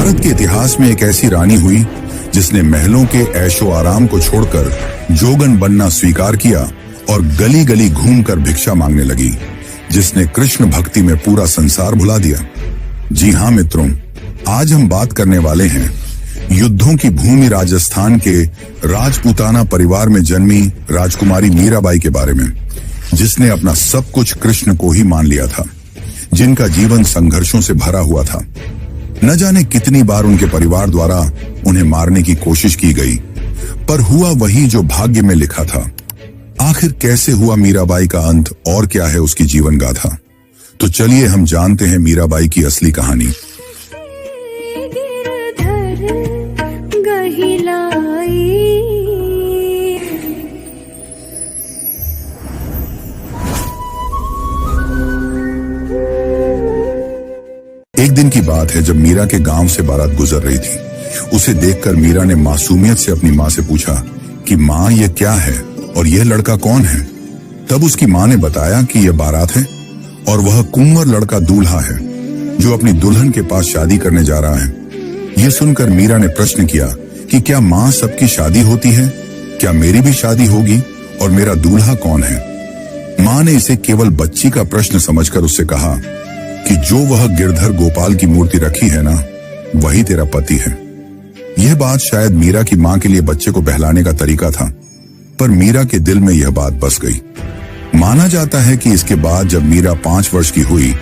भारत के इतिहास में एक ऐसी रानी हुई जिसने महलों के ऐशो आराम को छोड़कर जोगन बनना स्वीकार किया और गली गली घूमकर भिक्षा मांगने लगी, जिसने कृष्ण भक्ति में पूरा संसार भुला दिया। जी हाँ मित्रों, आज हम बात करने वाले हैं युद्धों की भूमि राजस्थान के राजपूताना परिवार में जन्मी राजकुमारी मीराबाई के बारे में, जिसने अपना सब कुछ कृष्ण को ही मान लिया था, जिनका जीवन संघर्षों से भरा हुआ था। न जाने कितनी बार उनके परिवार द्वारा उन्हें मारने की कोशिश की गई, पर हुआ वही जो भाग्य में लिखा था। आखिर कैसे हुआ मीराबाई का अंत और क्या है उसकी जीवन गाथा? तो चलिए हम जानते हैं मीराबाई की असली कहानी। एक दिन की बात है जब मीरा के गांव से बारात गुजर रही थी। उसे देखकर मीरा ने मासूमियत से अपनी माँ से पूछा कि माँ ये क्या है और यह लड़का कौन है? तब उसकी माँ ने बताया कि यह बारात है और वह कुंवर लड़का दूल्हा है जो अपनी दुल्हन के पास शादी करने जा रहा है। यह सुनकर मीरा ने प्रश्न किया कि क्या माँ सबकी शादी होती है? क्या मेरी भी शादी होगी और मेरा दूल्हा कौन है? माँ ने इसे केवल बच्ची का प्रश्न समझकर उससे कहा कि जो वह गिरधर गोपाल की मूर्ति रखी है ना, वही तेरा पति है। यह बात शायद मीरा की माँ के लिए बच्चे को बहलाने का तरीका था, पर मीरा के दिल में यह बात बस गई। माना जाता है कि इसके बाद जब मीरा 5 वर्ष की हुई,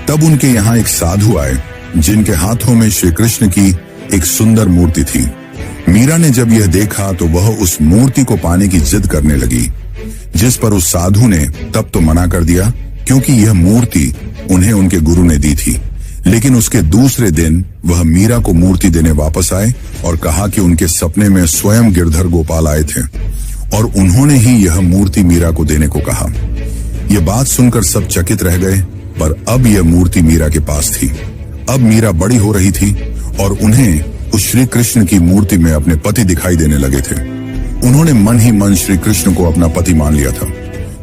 तब उनके यहाँ एक साधु आए जिनके हाथों में श्री कृष्ण की एक सुंदर मूर्ति थी। मीरा ने जब यह देखा तो वह उस मूर्ति को पाने की जिद करने लगी, जिस पर उस साधु ने तब तो मना कर दिया, क्योंकि यह मूर्ति उन्हें उनके गुरु ने दी थी। लेकिन उसके दूसरे दिन वह मीरा को मूर्ति देने वापस आए और कहा कि उनके सपने में स्वयं गिरधर गोपाल आए थे और उन्होंने ही यह मूर्ति मीरा को देने को कहा। यह बात सुनकर सब चकित रह गए, पर अब यह मूर्ति मीरा के पास थी। अब मीरा बड़ी हो रही थी और उन्हें उस श्री कृष्ण की मूर्ति में अपने पति दिखाई देने लगे थे। उन्होंने मन ही मन श्री कृष्ण को अपना पति मान लिया था।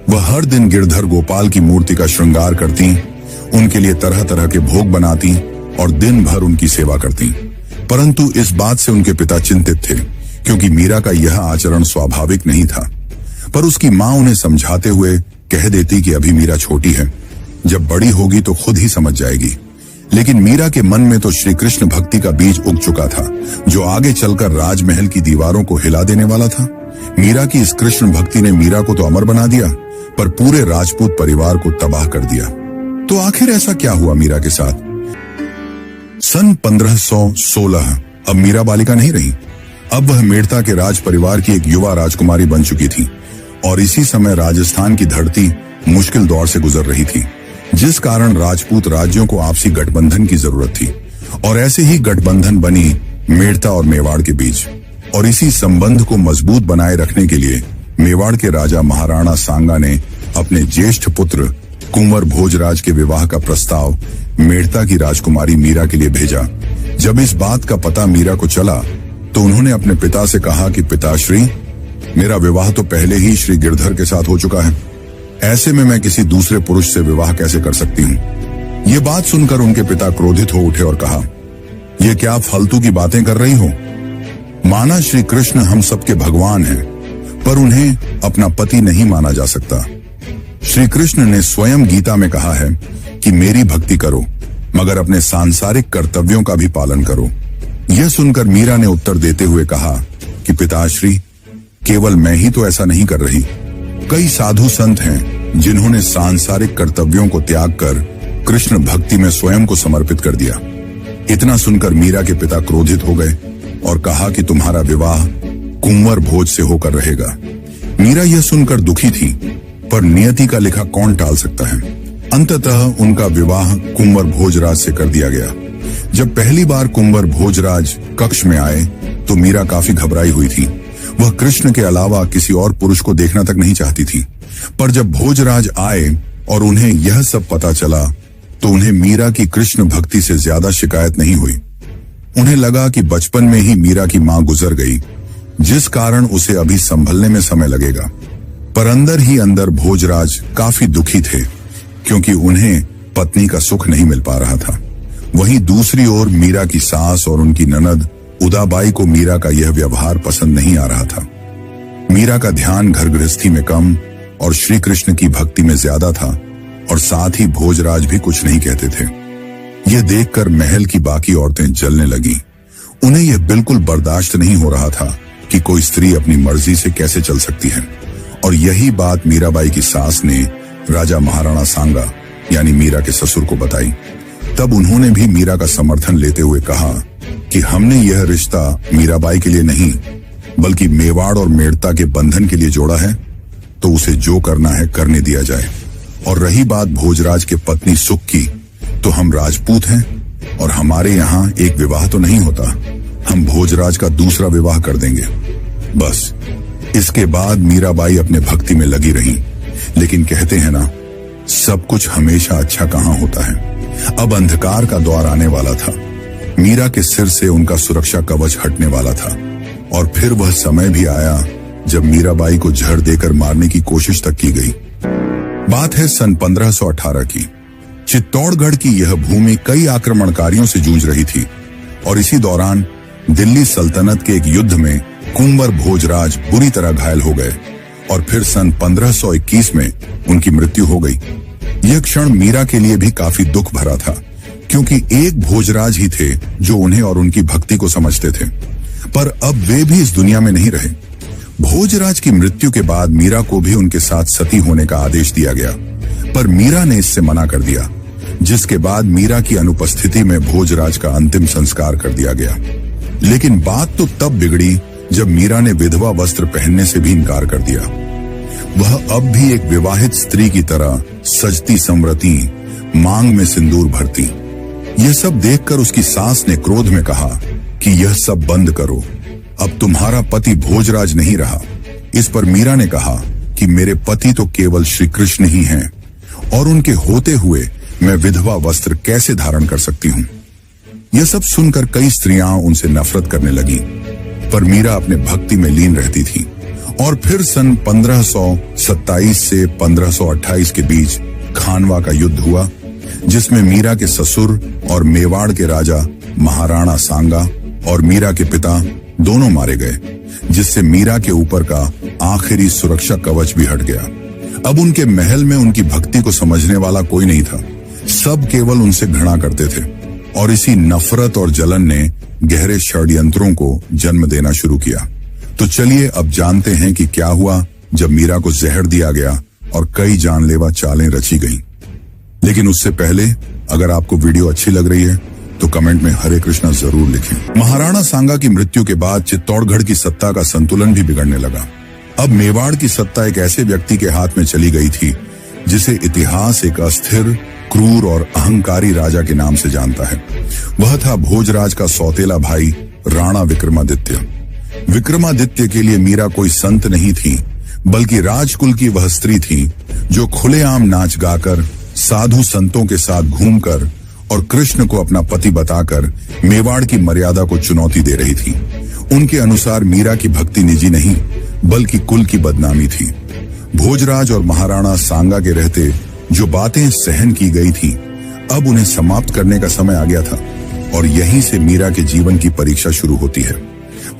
वह हर दिन गिरधर गोपाल की मूर्ति का श्रृंगार करती, उनके लिए तरह तरह के भोग बनाती और दिन भर उनकी सेवा करती। परंतु इस बात से उनके पिता चिंतित थे, क्योंकि मीरा का यह आचरण स्वाभाविक नहीं था। पर उसकी माँ उन्हें समझाते हुए कह देती कि अभी मीरा छोटी है, जब बड़ी होगी तो खुद ही समझ जाएगी। लेकिन मीरा के मन में तो श्री कृष्ण भक्ति का बीज उग चुका था, जो आगे चलकर राजमहल की दीवारों को हिला देने वाला था। मीरा की इस कृष्ण भक्ति ने मीरा को तो अमर बना दिया, पर पूरे राजपूत परिवार को तबाह कर दिया। तो आखिर ऐसा क्या हुआ मीरा के साथ? सन 1516 अब मीरा बालिका नहीं रही। अब वह मेड़ता के राज परिवार की एक युवा राजकुमारी बन चुकी थी और इसी समय राजस्थान की धरती मुश्किल दौर से गुजर रही थी, जिस कारण राजपूत राज्यों को आपसी गठबंधन की जरूरत थी। और ऐसे ही गठबंधन बनी मेड़ता और मेवाड़ के बीच। और इसी संबंध को मजबूत बनाए रखने के लिए मेवाड़ के राजा महाराणा सांगा ने अपने ज्येष्ठ पुत्र कुंवर भोजराज के विवाह का प्रस्ताव मेड़ता की राजकुमारी मीरा के लिए भेजा। जब इस बात का पता मीरा को चला तो उन्होंने अपने पिता से कहा कि पिताश्री, मेरा विवाह तो पहले ही श्री गिरधर के साथ हो चुका है, ऐसे में मैं किसी दूसरे पुरुष से विवाह कैसे कर सकती हूँ? ये बात सुनकर उनके पिता क्रोधित हो उठे और कहा, ये क्या फालतू की बातें कर रही हो? माना श्री कृष्ण हम सबके भगवान हैं, पर उन्हें अपना पति नहीं माना जा सकता। श्री कृष्ण ने स्वयं गीता में कहा है कि मेरी भक्ति करो, मगर अपने सांसारिक कर्तव्यों का भी पालन करो। यह सुनकर मीरा ने उत्तर देते हुए कहा कि पिताश्री, केवल मैं ही तो ऐसा नहीं कर रही, कई साधु संत हैं जिन्होंने सांसारिक कर्तव्यों को त्याग कर कृष्ण भक्ति में स्वयं को समर्पित कर दिया। इतना सुनकर मीरा के पिता क्रोधित हो गए और कहा कि तुम्हारा विवाह कुंवर भोज से होकर रहेगा। मीरा यह सुनकर दुखी थी, पर नियति का लिखा कौन टाल सकता है। अंततः उनका विवाह कुंवर भोजराज से कर दिया गया। जब पहली बार कुंवर भोजराज कक्ष में आए तो मीरा काफी घबराई हुई थी। वह कृष्ण के अलावा किसी और पुरुष को देखना तक नहीं चाहती थी। पर जब भोजराज आए और उन्हें यह सब पता चला तो उन्हें मीरा की कृष्ण भक्ति से ज्यादा शिकायत नहीं हुई। उन्हें लगा कि बचपन में ही मीरा की मां गुजर गई, जिस कारण उसे अभी संभलने में समय लगेगा। पर अंदर ही अंदर भोजराज काफी दुखी थे, क्योंकि उन्हें पत्नी का सुख नहीं मिल पा रहा था। वहीं दूसरी ओर मीरा की सास और उनकी ननद उदाबाई को मीरा का यह व्यवहार पसंद नहीं आ रहा था। मीरा का ध्यान घर गृहस्थी में कम और श्री कृष्ण की भक्ति में ज्यादा था, और साथ ही भोजराज भी कुछ नहीं कहते थे। यह देखकर महल की बाकी औरतें जलने लगी। उन्हें यह बिल्कुल बर्दाश्त नहीं हो रहा था कि कोई स्त्री अपनी मर्जी से कैसे चल सकती है, और यही बात मीराबाई की सास ने राजा महाराणा सांगा यानी मीरा के ससुर को बताई। तब उन्होंने भी मीरा का समर्थन लेते हुए कहा कि हमने यह रिश्ता मीराबाई के लिए नहीं बल्कि मेवाड़ और मेड़ता के बंधन के लिए जोड़ा है, तो उसे जो करना है करने दिया जाए। और रही बात भोजराज के पत्नी सुख की, तो हम राजपूत हैं और हमारे यहाँ एक विवाह तो नहीं होता, हम भोजराज का दूसरा विवाह कर देंगे बस। इसके बाद मीराबाई अपने भक्ति में लगी रहीं, लेकिन कहते हैं ना, सब कुछ हमेशा अच्छा कहाँ होता है। अब अंधकार का दौर आने वाला था। मीरा के सिर से उनका सुरक्षा कवच हटने वाला था, और फिर वह समय भी आया जब मीराबाई को जहर देकर मारने की कोशिश तक की गई। बात है सन 1518 की। चित्तौड़गढ़ की यह भूमि कई आक्रमणकारियों से जूझ रही थी, और इसी दौरान दिल्ली सल्तनत के एक युद्ध में कुंवर भोजराज बुरी तरह घायल हो गए, और फिर सन 1521 में उनकी मृत्यु हो गई। यह क्षण मीरा के लिए भी काफी दुख भरा था, क्योंकि एक भोजराज ही थे जो उन्हें और उनकी भक्ति को समझते थे, पर अब वे भी इस दुनिया में नहीं रहे। भोजराज की मृत्यु के बाद मीरा को भी उनके साथ सती होने का आदेश दिया गया, पर मीरा ने इससे मना कर दिया, जिसके बाद मीरा की अनुपस्थिति में भोजराज का अंतिम संस्कार कर दिया गया। लेकिन बात तो तब बिगड़ी जब मीरा ने विधवा वस्त्र पहनने से भी इनकार कर दिया। वह अब भी एक विवाहित स्त्री की तरह सजती संवरती, मांग में सिंदूर भरती। यह सब देखकर उसकी सास ने क्रोध में कहा कि यह सब बंद करो, अब तुम्हारा पति भोजराज नहीं रहा। इस पर मीरा ने कहा कि मेरे पति तो केवल श्री कृष्ण ही हैं, और उनके होते हुए मैं विधवा वस्त्र कैसे धारण कर सकती हूँ। यह सब सुनकर कई स्त्रियां उनसे नफरत करने लगी, पर मीरा अपने भक्ति में लीन रहती थी। और फिर सन 1527 से 1528 के बीच खानवा का युद्ध हुआ, जिसमें मीरा के ससुर और मेवाड़ के राजा महाराणा सांगा और मीरा के पिता दोनों मारे गए, जिससे मीरा के ऊपर का आखिरी सुरक्षा कवच भी हट गया। अब उनके महल में उनकी भक्ति को समझने वाला कोई नहीं था। सब केवल उनसे घृणा करते थे, और इसी नफरत और जलन ने गहरे षड्यंत्रों को जन्म देना शुरू किया। तो चलिए अब जानते हैं कि क्या हुआ जब मीरा को जहर दिया गया और कई जानलेवा चालें रची गईं। लेकिन उससे पहले अगर आपको वीडियो अच्छी लग रही है तो कमेंट में हरे कृष्णा जरूर लिखें। महाराणा सांगा की मृत्यु के बाद चित्तौड़गढ़ की सत्ता का संतुलन भी बिगड़ने लगा। अब मेवाड़ की सत्ता एक ऐसे व्यक्ति के हाथ में चली गई थी जिसे इतिहास एक अस्थिर, क्रूर और अहंकारी राजा के नाम से जानता है। वह था भोजराज का सौतेला भाई राणा विक्रमादित्य। विक्रमादित्य के लिए मीरा कोई संत नहीं थी, बल्कि राजकुल की वह स्त्री थी जो खुलेआम नाच गाकर, साधु संतों के साथ घूमकर और कृष्ण को अपना पति बताकर मेवाड़ की मर्यादा को चुनौती दे रही थी। उनके अनुसार मीरा की भक्ति निजी नहीं बल्कि कुल की बदनामी थी। भोजराज और महाराणा सांगा के रहते जो बातें सहन की गई थी, अब उन्हें समाप्त करने का समय आ गया था, और यहीं से मीरा के जीवन की परीक्षा शुरू होती है।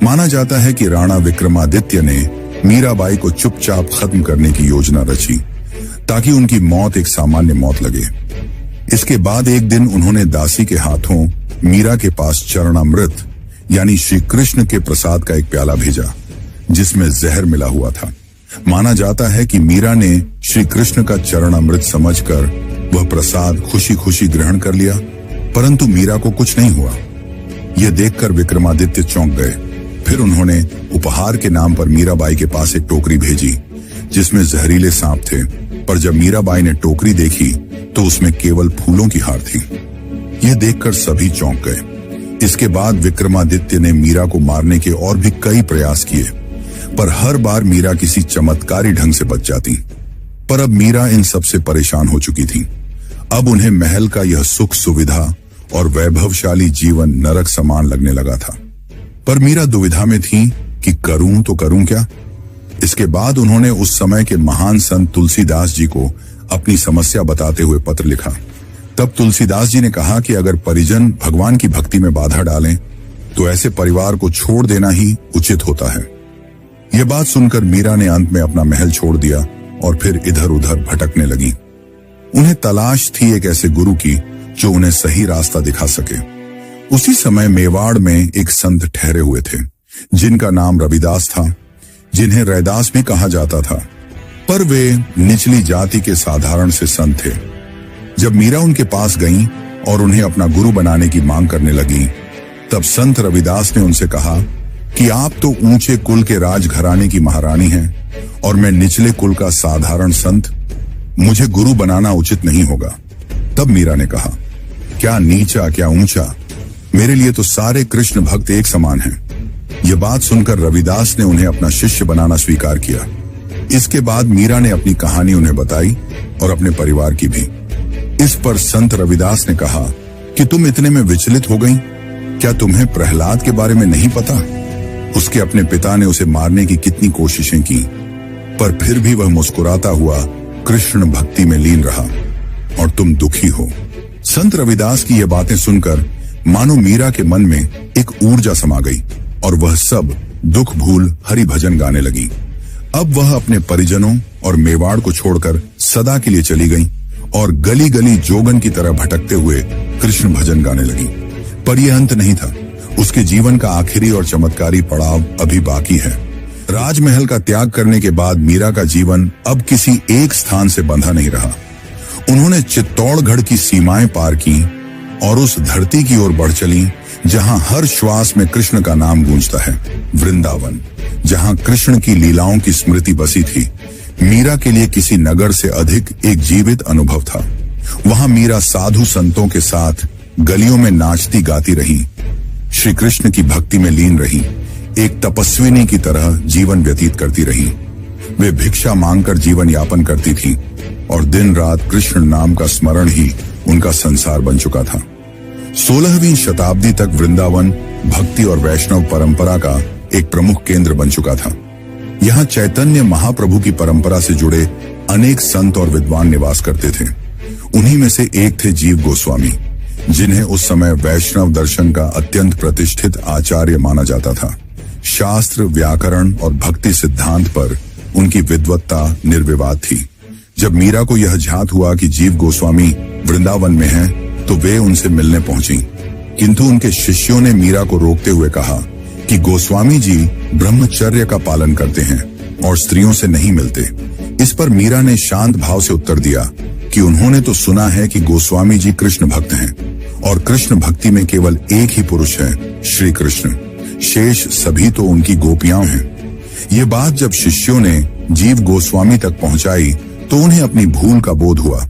माना जाता है कि राणा विक्रमादित्य ने मीराबाई को चुपचाप खत्म करने की योजना रची ताकि उनकी मौत एक सामान्य मौत लगे। इसके बाद एक दिन उन्होंने दासी के हाथों मीरा के पास चरणामृत यानी श्री कृष्ण के प्रसाद का एक प्याला भेजा जिसमें जहर मिला हुआ था। माना जाता है कि मीरा ने श्री कृष्ण का चरणामृत समझकर वह प्रसाद खुशी खुशी ग्रहण कर लिया, परंतु मीरा को कुछ नहीं हुआ। यह देखकर विक्रमादित्य चौंक गए। फिर उन्होंने उपहार के नाम पर मीराबाई के पास एक टोकरी भेजी जिसमें जहरीले सांप थे, पर जब मीराबाई ने टोकरी देखी तो उसमें केवल फूलों की हार थी। यह देखकर सभी चौंक गए। इसके बाद विक्रमादित्य ने मीरा को मारने के और भी कई प्रयास किए, पर हर बार मीरा किसी चमत्कारी ढंग से बच जाती। पर अब मीरा इन सब से परेशान हो चुकी थी। अब उन्हें महल का यह सुख सुविधा और वैभवशाली जीवन नरक समान लगने लगा था। पर मीरा दुविधा में थी कि करूं तो करूं क्या। इसके बाद उन्होंने उस समय के महान संत तुलसीदास जी को अपनी समस्या बताते हुए पत्र लिखा। तब तुलसीदास जी ने कहा कि अगर परिजन भगवान की भक्ति में बाधा डालें तो ऐसे परिवार को छोड़ देना ही उचित होता है। यह बात सुनकर मीरा ने अंत में अपना महल छोड़ दिया और फिर इधर उधर भटकने लगी। उन्हें तलाश थी एक ऐसे गुरु की जो उन्हें सही रास्ता दिखा सके। उसी समय मेवाड़ में एक संत ठहरे हुए थे जिनका नाम रविदास था, जिन्हें रैदास भी कहा जाता था, पर वे निचली जाति के साधारण से संत थे। जब मीरा उनके पास गई और उन्हें अपना गुरु बनाने की मांग करने लगी, तब संत रविदास ने उनसे कहा कि आप तो ऊंचे कुल के राजघराने की महारानी हैं और मैं निचले कुल का साधारण संत, मुझे गुरु बनाना उचित नहीं होगा। तब मीरा ने कहा, क्या नीचा क्या ऊंचा, मेरे लिए तो सारे कृष्ण भक्त एक समान हैं। यह बात सुनकर रविदास ने उन्हें अपना शिष्य बनाना स्वीकार किया। इसके बाद मीरा ने अपनी कहानी उन्हें बताई और अपने परिवार की भी। इस पर संत रविदास ने कहा कि तुम इतने में विचलित हो गई, क्या तुम्हें प्रहलाद के बारे में नहीं पता? उसके अपने पिता ने उसे मारने की कितनी कोशिशें की, पर फिर भी वह मुस्कुराता हुआ कृष्ण भक्ति में लीन रहा और तुम दुखी हो। संत रविदास की यह बातें सुनकर मानो मीरा के मन में एक ऊर्जा समा गई और वह सब दुख भूल हरि भजन गाने लगी। अब वह अपने परिजनों और मेवाड़ को छोड़कर सदा के लिए चली गई और गली गली जोगन की तरह भटकते हुए कृष्ण भजन गाने लगी। पर यह अंत नहीं था, उसके जीवन का आखिरी और चमत्कारी पड़ाव अभी बाकी है। राजमहल का त्याग करने के बाद मीरा का जीवन अब किसी एक स्थान से बंधा नहीं रहा। उन्होंने चित्तौड़गढ़ की सीमाएं पार की और उस धरती की ओर बढ़ चली जहां हर श्वास में कृष्ण का नाम गूंजता है, वृंदावन, जहां कृष्ण की लीलाओं की स्मृति बसी थी। मीरा के लिए किसी नगर से अधिक एक जीवित अनुभव था। वहां मीरा साधु संतों के साथ गलियों में नाचती गाती रही, श्री कृष्ण की भक्ति में लीन रही, एक तपस्विनी की तरह जीवन व्यतीत करती रही। वे भिक्षा मांगकर जीवन यापन करती थी और दिन रात कृष्ण नाम का स्मरण ही उनका संसार बन चुका था। 16वीं शताब्दी तक वृंदावन भक्ति और वैष्णव परंपरा का एक प्रमुख केंद्र बन चुका था। यहाँ चैतन्य महाप्रभु की परंपरा से जुड़े अनेक संत और विद्वान निवास करते थे। उन्हीं में से एक थे जीव गोस्वामी, जिन्हें उस समय वैष्णव दर्शन का अत्यंत प्रतिष्ठित आचार्य माना जाता था। शास्त्र, व्याकरण और भक्ति सिद्धांत पर उनकी विद्वत्ता निर्विवाद थी। जब मीरा को यह ज्ञात हुआ कि जीव गोस्वामी वृंदावन में हैं, तो वे उनसे मिलने पहुंची, किंतु उनके शिष्यों ने मीरा को रोकते हुए कहा कि गोस्वामी जी ब्रह्मचर्य का पालन करते हैं और स्त्रियों से नहीं मिलते। इस पर मीरा ने शांत भाव से उत्तर दिया कि उन्होंने तो सुना है कि गोस्वामी जी कृष्ण भक्त हैं और कृष्ण भक्ति में केवल एक ही पुरुष है, श्री कृष्ण, शेष सभी तो उनकी गोपियां हैं। ये बात जब शिष्यों ने जीव गोस्वामी तक पहुंचाई तो उन्हें अपनी भूल का बोध हुआ।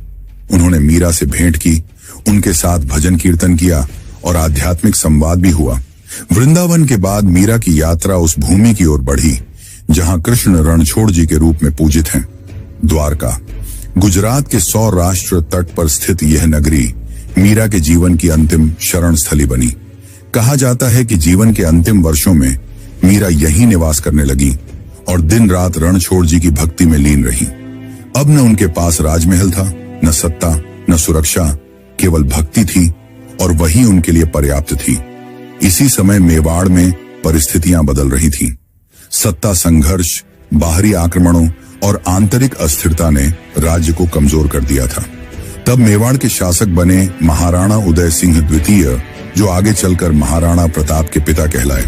उन्होंने मीरा से भेंट की, उनके साथ भजन कीर्तन किया और आध्यात्मिक संवाद भी हुआ। वृंदावन के बाद मीरा की यात्रा उस भूमि की ओर बढ़ी जहां कृष्ण रणछोड़ जी के रूप में पूजित हैं। द्वारका, गुजरात के सौराष्ट्र तट पर स्थित यह नगरी मीरा के जीवन की अंतिम शरण स्थली बनी। कहा जाता है कि जीवन के अंतिम वर्षों में मीरा यहीं निवास करने लगी और दिन रात रणछोड़ जी की भक्ति में लीन रही। अब न उनके पास राजमहल था, न सत्ता, न सुरक्षा, केवल भक्ति थी और वही उनके लिए पर्याप्त थी। इसी समय मेवाड़ में परिस्थितियां बदल रही थीं। सत्ता संघर्ष, बाहरी आक्रमणों और आंतरिक अस्थिरता ने राज्य को कमजोर कर दिया था। तब मेवाड़ के शासक बने महाराणा उदय सिंह द्वितीय, जो आगे चलकर महाराणा प्रताप के पिता कहलाए।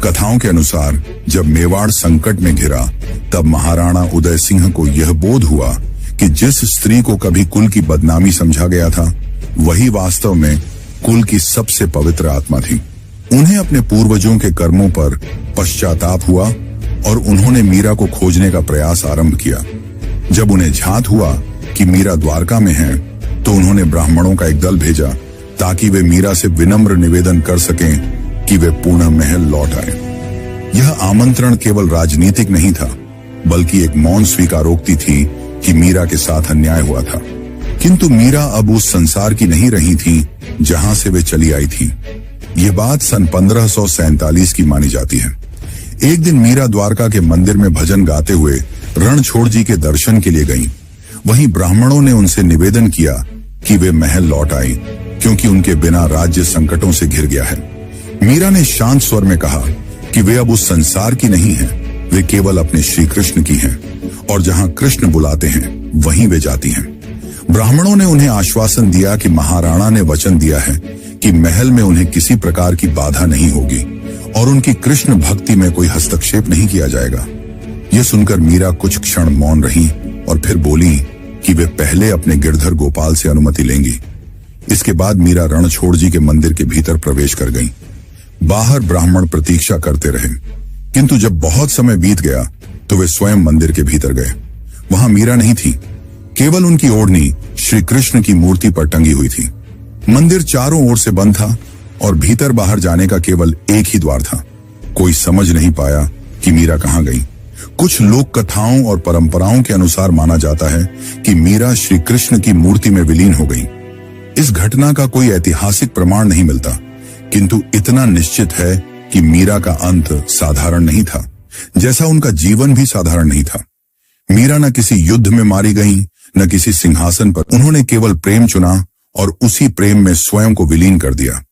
कथाओं के अनुसार जब मेवाड़ संकट में घिरा, तब महाराणा उदय सिंह को यह बोध हुआ कि जिस स्त्री को कभी कुल की बदनामी समझा गया था, वही वास्तव में कुल की सबसे पवित्र आत्मा थी। उन्हें अपने पूर्वजों के कर्मों पर पश्चाताप हुआ और उन्होंने मीरा को खोजने का प्रयास आरंभ किया। जब उन्हें ज्ञात हुआ कि मीरा द्वारका में है, तो उन्होंने ब्राह्मणों का एक दल भेजा ताकि वे मीरा से विनम्र निवेदन कर सकें कि वे पुनः महल लौट आए। यह आमंत्रण केवल राजनीतिक नहीं था, बल्कि एक मौन स्वीकारोक्ति थी कि मीरा के साथ अन्याय हुआ था। किंतु मीरा अब उस संसार की नहीं रही थी जहां से वे चली आई थी। ये बात सन 1547 की मानी जाती है। एक दिन मीरा द्वारका के मंदिर में भजन गाते हुए रणछोड़ जी के दर्शन के लिए गईं। वहीं ब्राह्मणों ने उनसे निवेदन किया कि वे महल लौट आई, क्योंकि उनके बिना राज्य संकटों से घिर गया है। मीरा ने शांत स्वर में कहा कि वे अब उस संसार की नहीं हैं, वे केवल अपने श्री कृष्ण की हैं, और जहां कृष्ण बुलाते हैं वहीं वे जाती हैं। ब्राह्मणों ने उन्हें आश्वासन दिया कि महाराणा ने वचन दिया है कि महल में उन्हें किसी प्रकार की बाधा नहीं होगी और उनकी कृष्ण भक्ति में कोई हस्तक्षेप नहीं किया जाएगा। यह सुनकर मीरा कुछ क्षण मौन रही और फिर बोली कि वे पहले अपने गिरधर गोपाल से अनुमति लेंगी। इसके बाद मीरा रणछोड़ जी के मंदिर के भीतर प्रवेश कर गईं। बाहर ब्राह्मण प्रतीक्षा करते रहे, किंतु जब बहुत समय बीत गया तो वे स्वयं मंदिर के भीतर गए। वहां मीरा नहीं थी, केवल उनकी ओढ़नी श्री कृष्ण की मूर्ति पर टंगी हुई थी। मंदिर चारों ओर से बंद था और भीतर बाहर जाने का केवल एक ही द्वार था। कोई समझ नहीं पाया कि मीरा कहां गई। कुछ लोक कथाओं और परंपराओं के अनुसार माना जाता है कि मीरा श्री कृष्ण की मूर्ति में विलीन हो गई। इस घटना का कोई ऐतिहासिक प्रमाण नहीं मिलता, किंतु इतना निश्चित है कि मीरा का अंत साधारण नहीं था, जैसा उनका जीवन भी साधारण नहीं था। मीरा न किसी युद्ध में मारी गईं, न किसी सिंहासन पर। उन्होंने केवल प्रेम चुना और उसी प्रेम में स्वयं को विलीन कर दिया।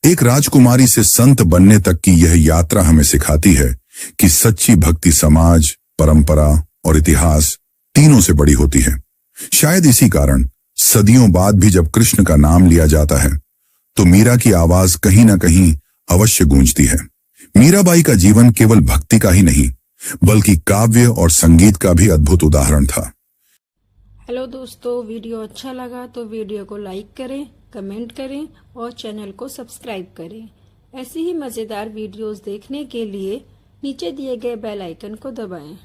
एक राजकुमारी से संत बनने तक की यह यात्रा हमें सिखाती है कि सच्ची भक्ति समाज, परंपरा और इतिहास तीनों से बड़ी होती है। शायद इसी कारण सदियों बाद भी जब कृष्ण का नाम लिया जाता है तो मीरा की आवाज कहीं न कहीं अवश्य गूंजती है। मीराबाई का जीवन केवल भक्ति का ही नहीं, बल्कि काव्य और संगीत का भी अद्भुत उदाहरण था। हेलो दोस्तों, वीडियो अच्छा लगा तो वीडियो को लाइक करें, कमेंट करें और चैनल को सब्सक्राइब करें। ऐसी ही मज़ेदार वीडियोस देखने के लिए नीचे दिए गए बेल आइकन को दबाएं।